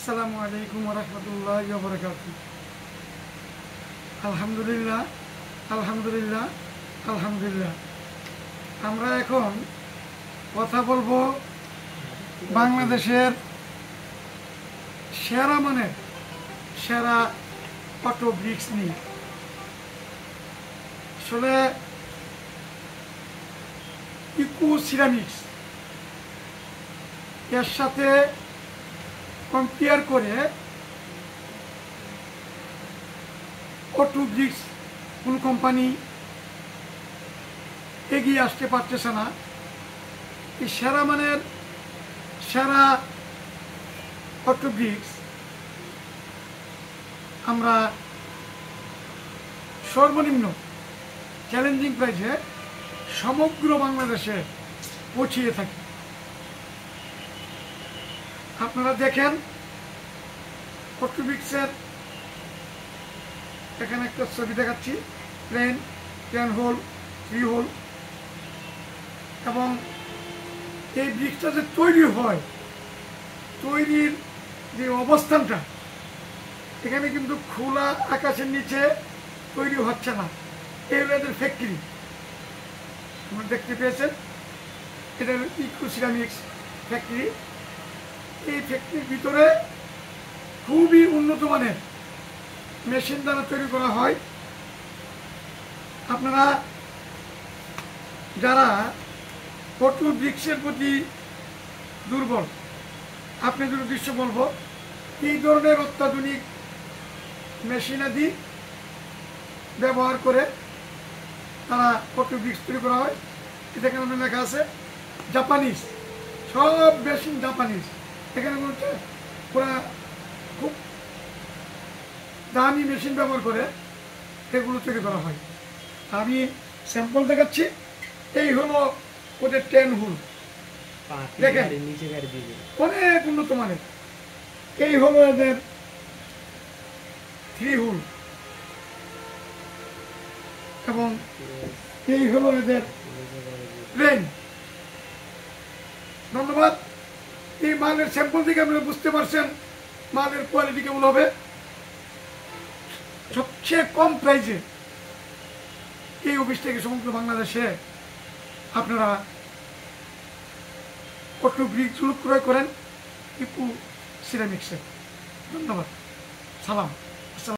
আসসালামু আলাইকুম ওয়া রাহমাতুল্লাহি ওয়া বারাকাতুহু। আলহামদুলিল্লাহ আলহামদুলিল্লাহ আলহামদুলিল্লাহ। আমরা এখন কথা বলবো বাংলাদেশের সেরা মানের সেরা অটো ব্রিক্স নিয়ে। আসলে ইকো সিরামিক্স এর সাথে কম্পেয়ার করে অটো ব্রিক্স কোন কোম্পানি এগিয়ে আসতে পারতেছে না। এই সেরা মানের সেরা অটো ব্রিক্স আমরা সর্বনিম্ন চ্যালেঞ্জিং প্রাইসে সমগ্র বাংলাদেশে পৌঁছিয়ে থাকি। আপনারা দেখেন অটো ব্রিক্সের এখানে একটা ছবি দেখাচ্ছি, প্লেন 10 হোল 3 হোল, এবং এই ব্রিক্সটা যে তৈরি হয়, তৈরির যে অবস্থানটা, এখানে কিন্তু খোলা আকাশের নিচে তৈরি হচ্ছে না। এই হলো এদের ফ্যাক্টরি, আপনারা দেখতে পেয়েছেন, এটা ইকো সিরামিক্স ফ্যাক্টরি। এই ফ্যাক্টরির ভিতরে খুবই উন্নত মানের মেশিন দ্বারা তৈরি করা হয়। আপনারা যারা অটো ব্রিক্সের প্রতি দুর্বল, আপনাদের উদ্দেশ্য বলবো, এই ধরনের অত্যাধুনিক মেশিনাদি ব্যবহার করে তারা অটো ব্রিক্স তৈরি করা হয়। এটা কেন লেখা আছে জাপানিজ, সব মেশিন জাপানিজ। এখানে পুরা খুব দামি মেশিন ব্যবহার করে এগুলো তৈরি করা হয়। আমি স্যাম্পল দেখাচ্ছি। এই হলো ওদের 10 হুল, দেখেন অনেক উন্নত মানের। এই হলো এদের 3 হুল, এবং এই হলো এদের প্লেন। ধন্যবাদ। এই মালের স্যাম্পল থেকে আপনারা বুঝতে পারছেন মালের কোয়ালিটি কেমন হবে। সবচেয়ে কম প্রাইসে এই অফিস থেকে সমগ্র বাংলাদেশে আপনারা অটো ব্রিক্স ক্রয় করেন ইকো সিরামিক্সে। ধন্যবাদ, সালাম।